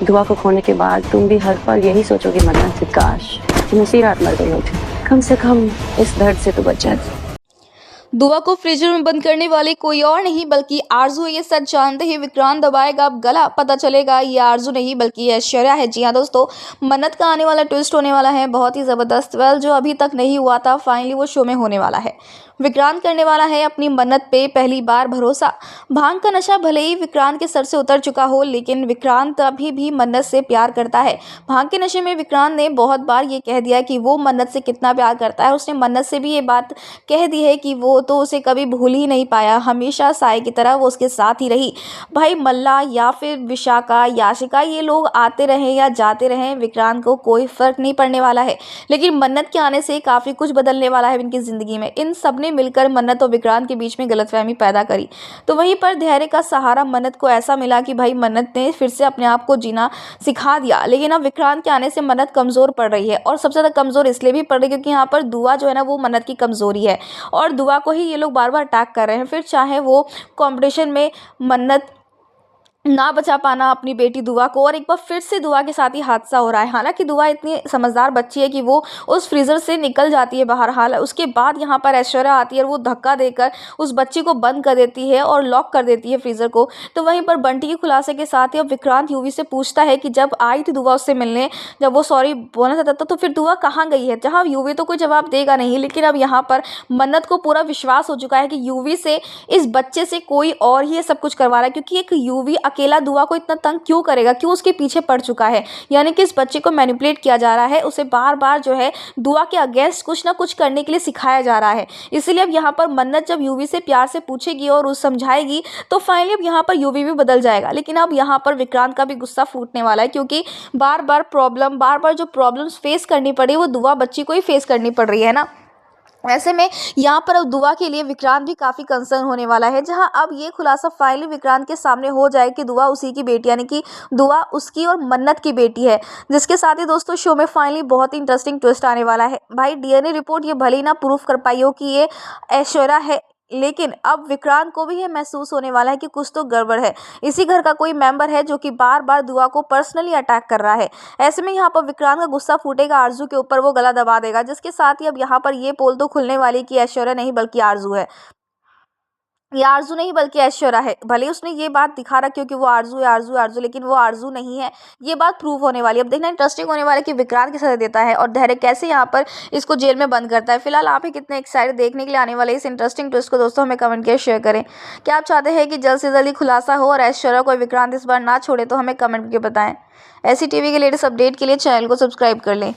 दुआ को खोने के बाद तुम भी हर पल यही सोचोगे मन्नत से काश तुम उसी रात मर गई होती, कम से कम इस दर्द से तो बच जाती। दुआ को फ्रीजर में बंद करने वाली कोई और नहीं बल्कि आरजू। ये सच जानते ही विक्रांत दबाएगा अब गला, पता चलेगा ये आरजू नहीं बल्कि ये ऐश्वर्या है। जी हाँ दोस्तों, मन्नत का आने वाला ट्विस्ट होने वाला है बहुत ही ज़बरदस्त। वेल, जो अभी तक नहीं हुआ था फाइनली वो शो में होने वाला है। विक्रांत करने वाला है अपनी मन्नत पे पहली बार भरोसा। भांग का नशा भले ही विक्रांत के सर से उतर चुका हो, लेकिन विक्रांत अभी भी मन्नत से प्यार करता है। भांग के नशे में विक्रांत ने बहुत बार ये कह दिया कि वो मन्नत से कितना प्यार करता है। उसने मन्नत से भी ये बात कह दी है कि वो तो उसे कभी भूल ही नहीं पाया, हमेशा साय की तरह वो उसके साथ ही रही। भाई मल्ला या फिर विशाखा, याशिका, ये लोग आते रहे या जाते रहे, विक्रांत को कोई फर्क नहीं पड़ने वाला है। लेकिन मन्नत के आने से काफ़ी कुछ बदलने वाला है इनकी ज़िंदगी में। इन सब ने मिलकर मन्नत और विक्रांत के बीच में गलतफहमी पैदा करी। तो वहीं पर धैर्य का सहारा मन्नत को ऐसा मिला कि भाई मन्नत ने फिर से अपने आप को जीना सिखा दिया। लेकिन अब विक्रांत के आने से मन्नत कमज़ोर पड़ रही है, और सबसे ज़्यादा कमज़ोर इसलिए भी पड़ रही है क्योंकि यहाँ पर दुआ जो है ना वो मन्नत की कमज़ोरी है, और दुआ को ही ये लोग बार बार अटैक कर रहे हैं। फिर चाहे वो कंपटीशन में मन्नत ना बचा पाना अपनी बेटी दुआ को, और एक बार फिर से दुआ के साथ ही हादसा हो रहा है। हालांकि दुआ इतनी समझदार बच्ची है कि वो उस फ्रीज़र से निकल जाती है बाहर। हाल उसके बाद यहाँ पर ऐश्वर्या आती है और वो धक्का देकर उस बच्ची को बंद कर देती है और लॉक कर देती है फ्रीज़र को। तो वहीं पर बंटी के खुलासे के साथ ही अब विक्रांत यूवी से पूछता है कि जब आई थी दुआ उससे मिलने, जब वो सॉरी बोलना चाहता था तो फिर दुआ कहाँ गई है। जहाँ यूवी तो कोई जवाब देगा नहीं, लेकिन अब यहाँ पर मन्नत को पूरा विश्वास हो चुका है कि यूवी से, इस बच्चे से कोई और ही ये सब कुछ करवा रहा है, क्योंकि एक यूवी अकेला दुआ को इतना तंग क्यों करेगा, क्यों उसके पीछे पड़ चुका है। यानी कि इस बच्चे को मैनिपुलेट किया जा रहा है, उसे बार बार जो है दुआ के अगेंस्ट कुछ ना कुछ करने के लिए सिखाया जा रहा है। इसीलिए अब यहाँ पर मन्नत जब यूवी से प्यार से पूछेगी और उस समझाएगी तो फाइनली अब यहाँ पर यूवी भी बदल जाएगा। लेकिन अब यहाँ पर विक्रांत का भी गुस्सा फूटने वाला है, क्योंकि बार बार जो प्रॉब्लम्स फेस करनी पड़ी वो दुआ बच्ची को ही फेस करनी पड़ रही है ना। ऐसे में यहाँ पर अब दुआ के लिए विक्रांत भी काफ़ी कंसर्न होने वाला है, जहाँ अब ये खुलासा फाइनली विक्रांत के सामने हो जाए कि दुआ उसी की बेटी, यानी कि दुआ उसकी और मन्नत की बेटी है। जिसके साथ ही दोस्तों शो में फाइनली बहुत ही इंटरेस्टिंग ट्विस्ट आने वाला है। भाई डीएनए रिपोर्ट ये भले ही ना प्रूफ कर पाई हो कि ये ऐश्वर्या है, लेकिन अब विक्रांत को भी ये महसूस होने वाला है कि कुछ तो गड़बड़ है। इसी घर का कोई मेंबर है जो कि बार बार दुआ को पर्सनली अटैक कर रहा है। ऐसे में यहाँ पर विक्रांत का गुस्सा फूटेगा, आरजू के ऊपर वो गला दबा देगा। जिसके साथ ही अब यहाँ पर ये पोल तो खुलने वाली कि ऐश्वर्या नहीं बल्कि आरजू है, ये आरजू नहीं बल्कि ऐश्वर्या है। भले उसने ये बात दिखा रखी हो कि वो आरजू है, आरजू आरजू, लेकिन वो आरजू नहीं है। ये बात प्रूव होने वाली है। अब देखना इंटरेस्टिंग होने वाला है कि विक्रांत की सजा देता है और धैर्य कैसे यहाँ पर इसको जेल में बंद करता है। फिलहाल आप ही कितने एक्साइटेड देखने के लिए आने वाले इस इंटरेस्टिंग ट्विस्ट को दोस्तों हमें कमेंट करके शेयर करें। क्या आप चाहते हैं कि जल्द से जल्दी खुलासा हो और ऐश्वर्या को विक्रांत इस बार ना छोड़े, तो हमें कमेंट करके बताएं। ऐसी टीवी के लेटेस्ट अपडेट के लिए चैनल को सब्सक्राइब कर लें।